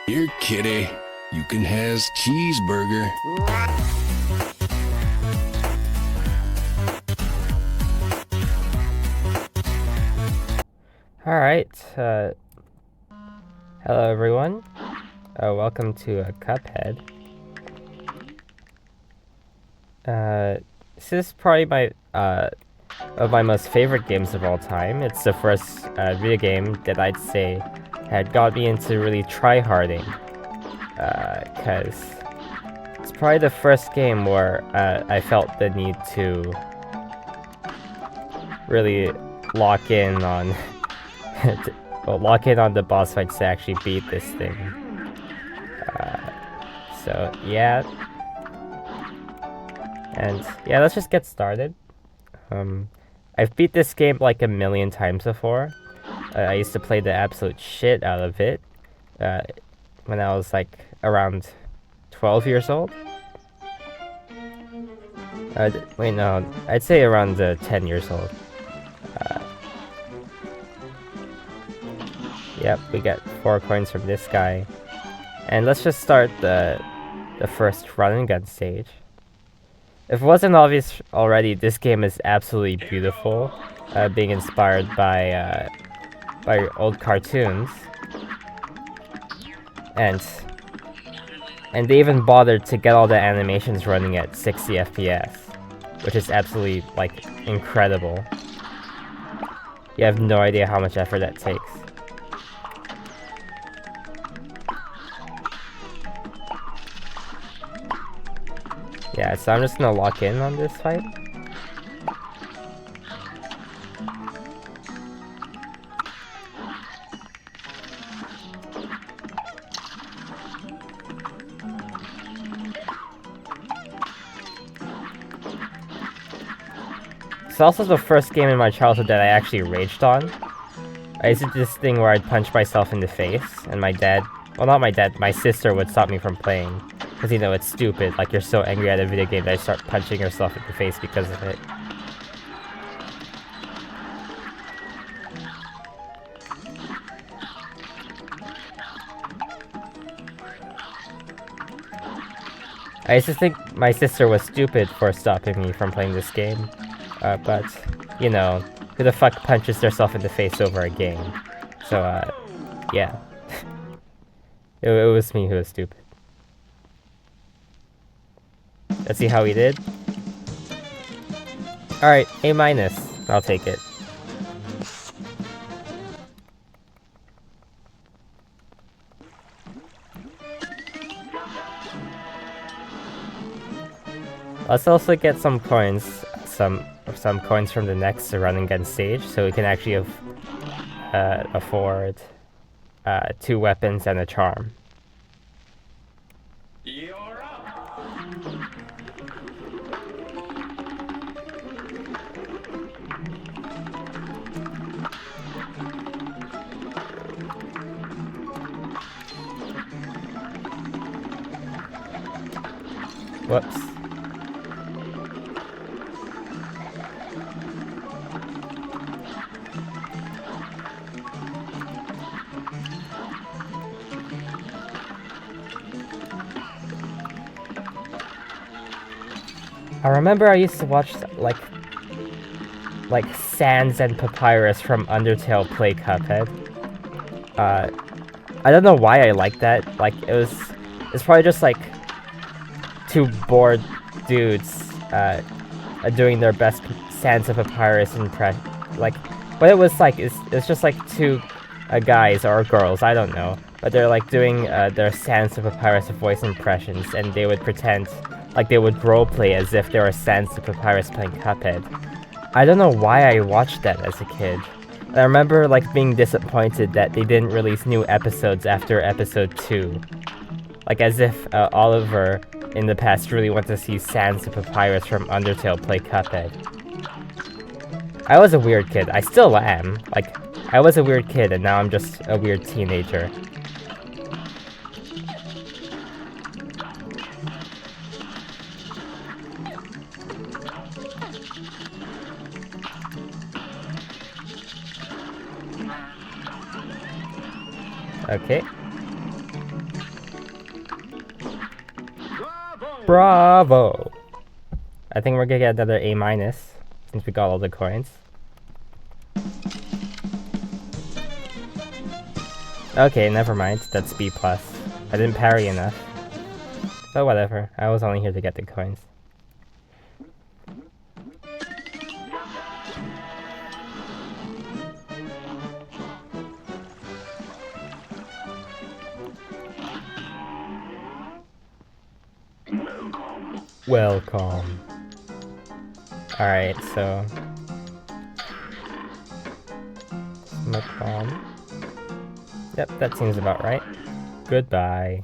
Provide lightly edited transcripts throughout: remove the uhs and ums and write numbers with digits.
Here, kitty. You can has cheeseburger. Alright, hello everyone. Welcome to Cuphead. This is probably of my most favorite games of all time. It's the first video game that I'd say had got me into really tryharding. Cause it's probably the first game where I felt the need to really lock in on lock in on the boss fights to actually beat this thing. So yeah, and yeah, let's just get started. I've beat this game like a million times before. I used to play the absolute shit out of it when I was like around 12 years old. Wait, no, I'd say around 10 years old. Yep, we get 4 coins from this guy. And let's just start the first run and gun stage. If it wasn't obvious already, this game is absolutely beautiful, being inspired by old cartoons. And they even bothered to get all the animations running at 60 FPS, which is absolutely, like, incredible. You have no idea how much effort that takes. Yeah, so I'm just gonna lock in on this fight. It's also the first game in my childhood that I actually raged on. I used to do this thing where I'd punch myself in the face, and my dad, well, not my dad, my sister would stop me from playing. Because, you know, it's stupid, like, you're so angry at a video game that you start punching yourself in the face because of it. I used to think my sister was stupid for stopping me from playing this game. But, you know, who the fuck punches themselves in the face over a game? So, yeah. it was me who was stupid. Let's see how he did. Alright, A-. I'll take it. Let's also get some coins, some coins from the next run and gun stage, so we can actually afford 2 weapons and a charm. You're up. Whoops. I remember I used to watch like Sans and Papyrus from Undertale play Cuphead. I don't know why I like that. Like it's probably just like 2 bored dudes doing their best Sans and Papyrus impression. Like what it was like is it's just like 2 guys or girls, I don't know, but they're like doing their Sans and Papyrus voice impressions, and they would pretend like they would roleplay as if they were Sans and Papyrus playing Cuphead. I don't know why I watched that as a kid. I remember like being disappointed that they didn't release new episodes after episode 2. Like as if Oliver in the past really wanted to see Sans and Papyrus from Undertale play Cuphead. I was a weird kid. I still am. Like, I was a weird kid and now I'm just a weird teenager. Okay. Bravo! I think we're gonna get another A minus since we got all the coins. Okay, never mind. That's B plus. I didn't parry enough. But whatever. I was only here to get the coins. Welcome. Alright, so... Smoke bomb. Yep, that seems about right. Goodbye.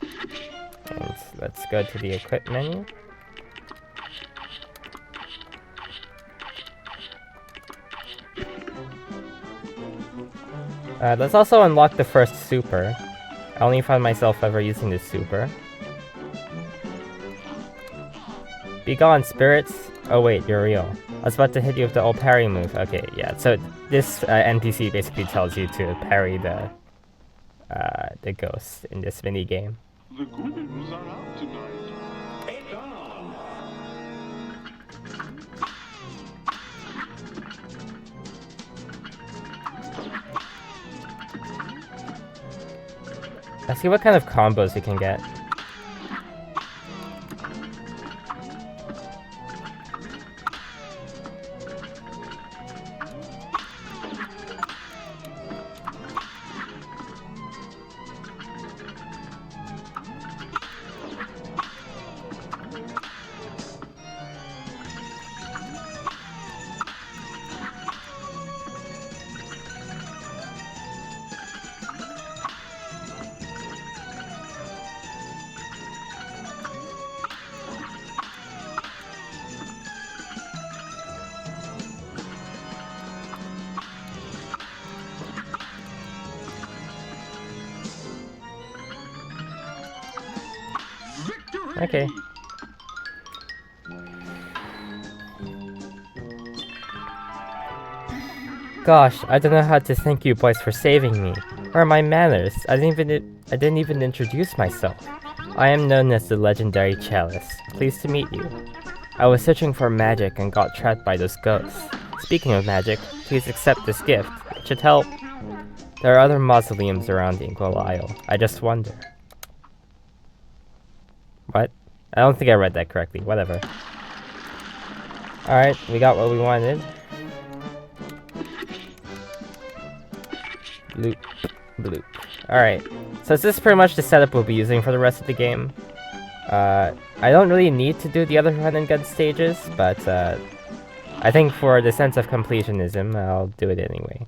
And let's go to the equip menu. Let's also unlock the first super. I only find myself ever using this super. Be gone, spirits! Oh wait, you're real. I was about to hit you with the old parry move. Okay, yeah, so this NPC basically tells you to parry the ghost in this mini game. The goons are out tonight. Take on. Let's see what kind of combos you can get. Okay. Gosh, I don't know how to thank you boys for saving me. Where are my manners? I didn't even introduce myself. I am known as the legendary Chalice. Pleased to meet you. I was searching for magic and got trapped by those ghosts. Speaking of magic, please accept this gift. It should help. There are other mausoleums around the Inkwell Isle. I just wonder. What? I don't think I read that correctly. Whatever. Alright, we got what we wanted. Bloop. Bloop. Alright. So this is pretty much the setup we'll be using for the rest of the game. I don't really need to do the other run and gun stages, but I think for the sense of completionism, I'll do it anyway.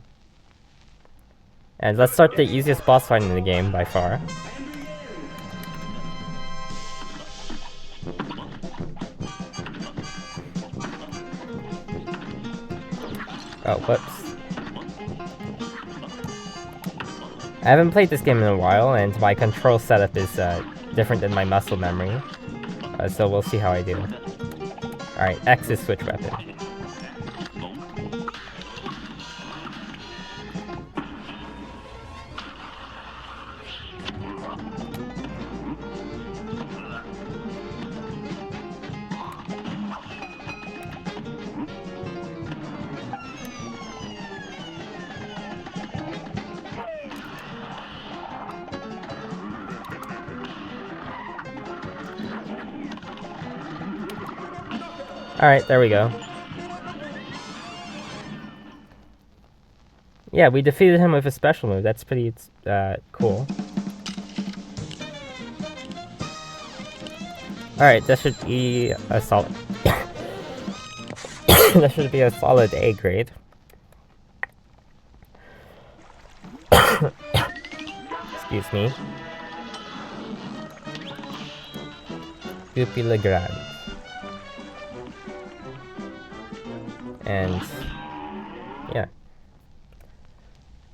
And let's start the easiest boss fight in the game by far. Oh, whoops. I haven't played this game in a while, and my control setup is different than my muscle memory. So we'll see how I do. Alright, X is switch weapon. Alright, there we go. Yeah, we defeated him with a special move. That's pretty cool. Alright, that should be a solid... that should be a solid A grade. Excuse me. Goopy Legrand. And yeah,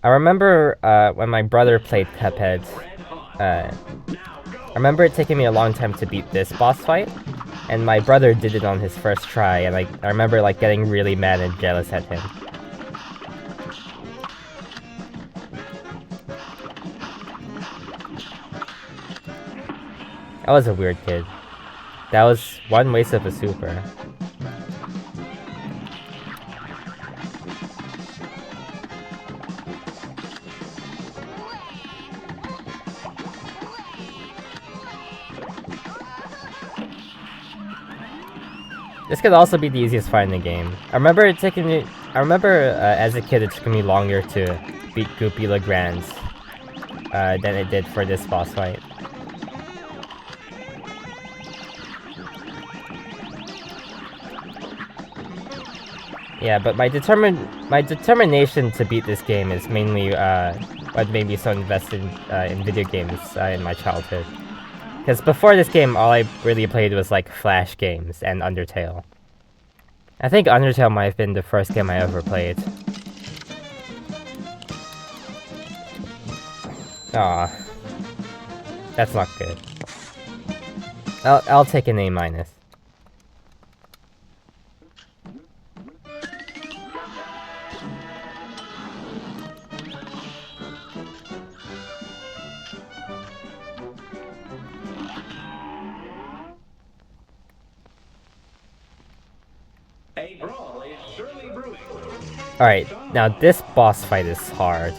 I remember when my brother played Cuphead, I remember it taking me a long time to beat this boss fight, and my brother did it on his first try, and I remember like getting really mad and jealous at him. I was a weird kid. That was one waste of a super. This could also be the easiest fight in the game. I remember as a kid it took me longer to beat Goopy Legrand's than it did for this boss fight. Yeah, but my determination to beat this game is mainly what made me so invested in video games in my childhood. Because before this game, all I really played was like Flash games and Undertale. I think Undertale might have been the first game I ever played. Aw. That's not good. I'll take an A-. Alright, now this boss fight is hard.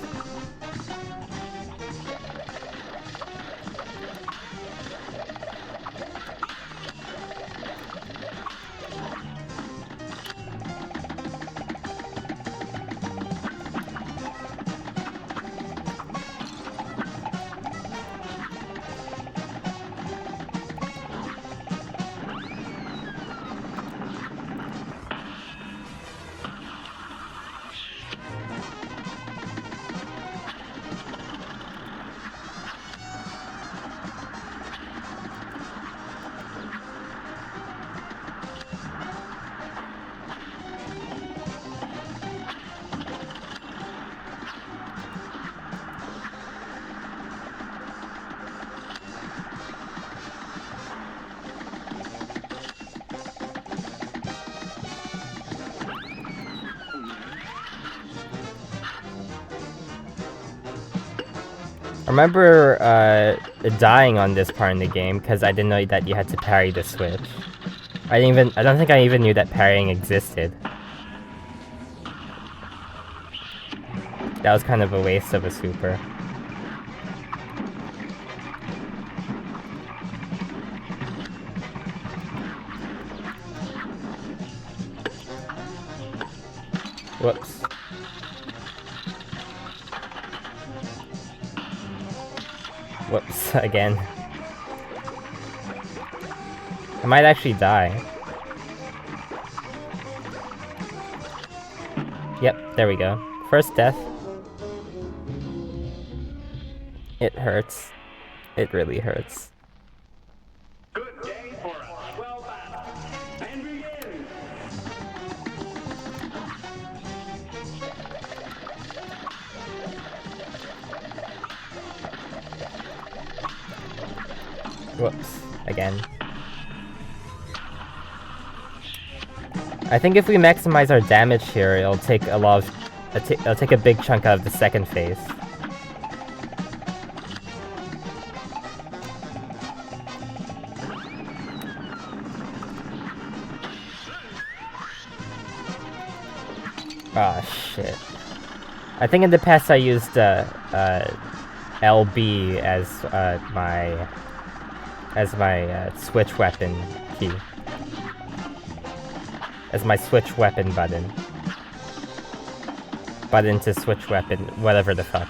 I remember dying on this part in the game because I didn't know that you had to parry the switch. I don't think I even knew that parrying existed. That was kind of a waste of a super. Whoops. Whoops, again. I might actually die. Yep, there we go. First death. It hurts. It really hurts. Good day for us. Well battled. And begin. Whoops, again. I think if we maximize our damage here, it'll take a lot of... it'll take a big chunk out of the second phase. Ah, shit. I think in the past I used LB as my switch weapon key. As my switch weapon button. Button to switch weapon, whatever the fuck.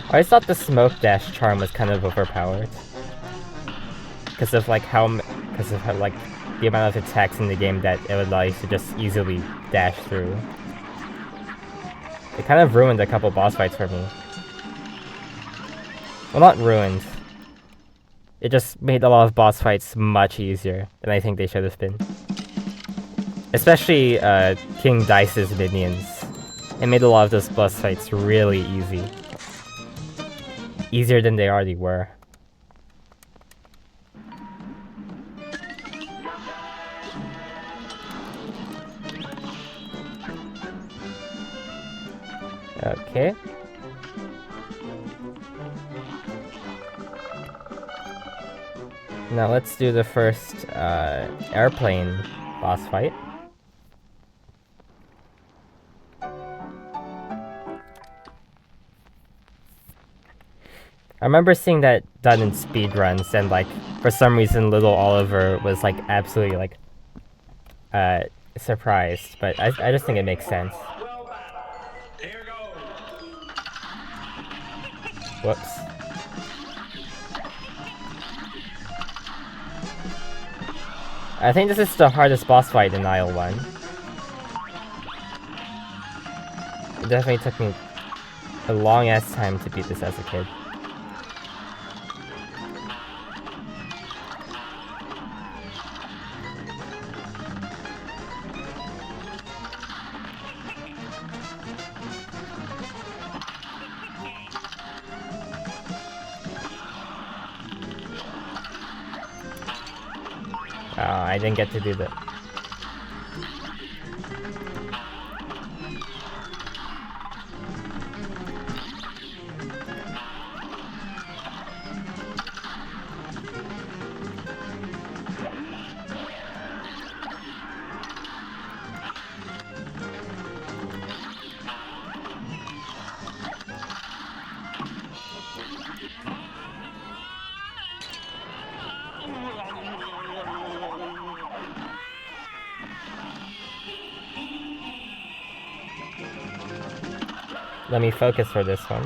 I always thought the smoke dash charm was kind of overpowered. Because of like like the amount of attacks in the game that it would allow you to just easily dash through. It kind of ruined a couple boss fights for me. Well, not ruined. it just made a lot of boss fights much easier than I think they should have been. Especially King Dice's minions. It made a lot of those boss fights really easy. Easier than they already were. Okay. Now let's do the first airplane boss fight. I remember seeing that done in speedruns, and like for some reason little Oliver was like absolutely like surprised, but I just think it makes sense. Well done. Here goes. Whoops. I think this is the hardest boss fight in Isle 1. It definitely took me a long ass time to beat this as a kid. I didn't get to do that. Let me focus for this one.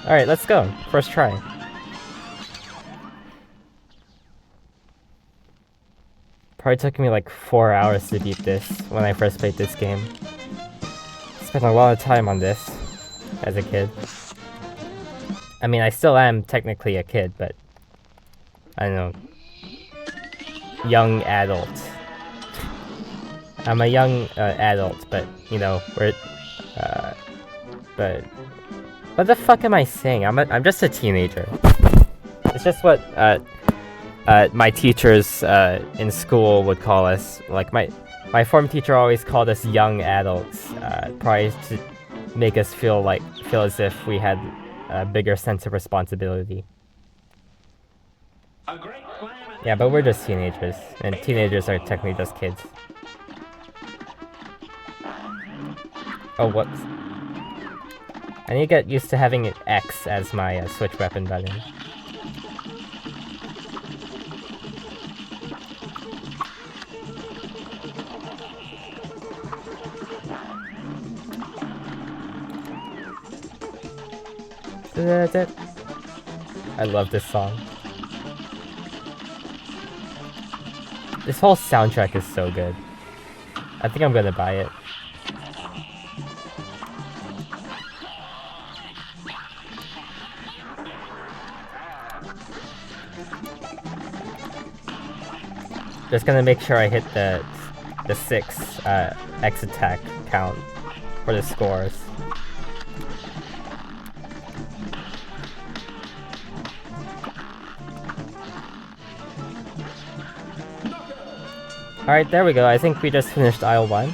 Alright, let's go. First try. Probably took me like 4 hours to beat this when I first played this game. Spent a lot of time on this as a kid. I mean, I still am technically a kid, but I don't know. Young adult. I'm a young adult, but you know, we're but what the fuck am I saying? I'm just a teenager. It's just what my teachers in school would call us. Like my form teacher always called us young adults, probably to make us feel as if we had a bigger sense of responsibility. A great slam. Yeah, but we're just teenagers, and teenagers are technically just kids. Oh, whoops. I need to get used to having an X as my switch weapon button. I love this song. This whole soundtrack is so good. I think I'm gonna buy it. Just gonna make sure I hit the 6 X attack count for the scores. Alright, there we go. I think we just finished Isle 1.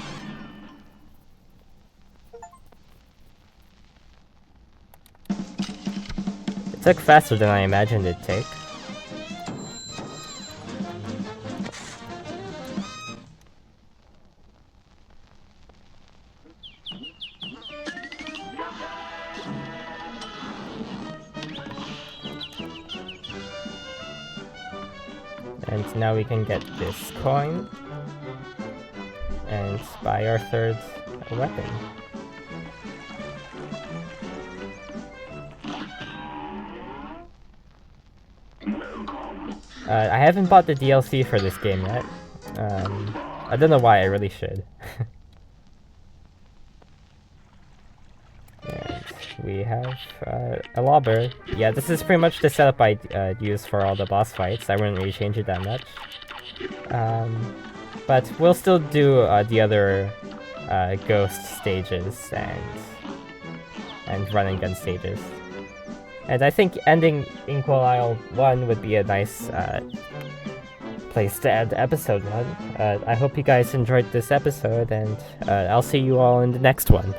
It took faster than I imagined it'd take. And now we can get this coin and buy our third weapon. Welcome I haven't bought the DLC for this game yet. I don't know why, I really should. And we have a lobber. Yeah, this is pretty much the setup I use for all the boss fights. I wouldn't really change it that much. But we'll still do the other ghost stages and run and gun stages. And I think ending Inkwell Isle 1 would be a nice place to end episode 1. I hope you guys enjoyed this episode, and I'll see you all in the next one.